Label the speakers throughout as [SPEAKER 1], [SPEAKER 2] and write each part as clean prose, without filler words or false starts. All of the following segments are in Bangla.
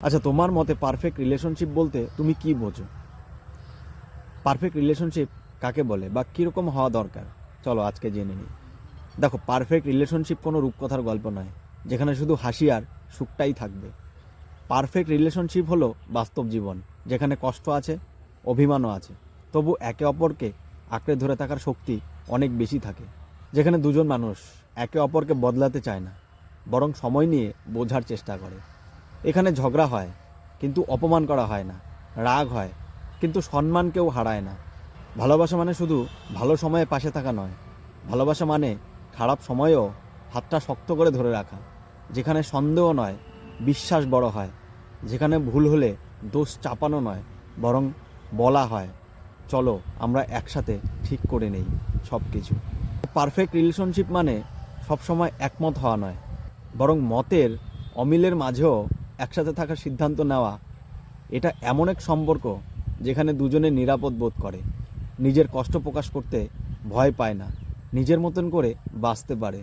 [SPEAKER 1] আচ্ছা, তোমার মতে পারফেক্ট রিলেশনশিপ বলতে তুমি কি বোঝো? পারফেক্ট রিলেশনশিপ কাকে বলে বা কীরকম হওয়া দরকার? চলো আজকে জেনে নিই। দেখো, পারফেক্ট রিলেশনশিপ কোনো রূপকথার গল্প নয় যেখানে শুধু হাসি আর সুখটাই থাকবে। পারফেক্ট রিলেশনশিপ হলো বাস্তব জীবন, যেখানে কষ্ট আছে, অভিমানও আছে, তবু একে অপরকে আঁকড়ে ধরে থাকার শক্তি অনেক বেশি থাকে। যেখানে দুজন মানুষ একে অপরকে বদলাতে চায় না, বরং সময় নিয়ে বোঝার চেষ্টা করে। এখানে ঝগড়া হয় কিন্তু অপমান করা হয় না, রাগ হয় কিন্তু সম্মান কেউ হারায় না। ভালোবাসা মানে শুধু ভালো সময়ে পাশে থাকা নয়, ভালোবাসা মানে খারাপ সময়েও হাতটা শক্ত করে ধরে রাখা। যেখানে সন্দেহ নয়, বিশ্বাস বড় হয়। যেখানে ভুল হলে দোষ চাপানো নয়, বরং বলা হয়, চলো আমরা একসাথে ঠিক করে নেই সব কিছু। পারফেক্ট রিলেশনশিপ মানে সবসময় একমত হওয়া নয়, বরং মতের অমিলের মাঝেও একসাথে থাকার সিদ্ধান্ত নেওয়া। এটা এমন এক সম্পর্ক যেখানে দুজনে নিরাপদ বোধ করে, নিজের কষ্ট প্রকাশ করতে ভয় পায় না, নিজের মতন করে বাঁচতে পারে।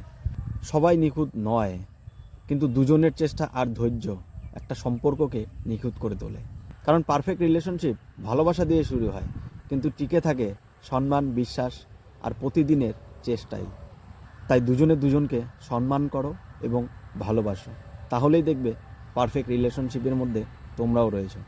[SPEAKER 1] সবাই নিখুঁত নয়, কিন্তু দুজনের চেষ্টা আর ধৈর্য একটা সম্পর্ককে নিখুঁত করে তোলে। কারণ পারফেক্ট রিলেশনশিপ ভালোবাসা দিয়ে শুরু হয়, কিন্তু টিকে থাকে সম্মান, বিশ্বাস আর প্রতিদিনের চেষ্টাই। তাই দুজনে দুজনকে সম্মান করো এবং ভালোবাসো, তাহলেই দেখবে পারফেক্ট রিলেশনশিপের মধ্যে তোমরাও রয়েছো।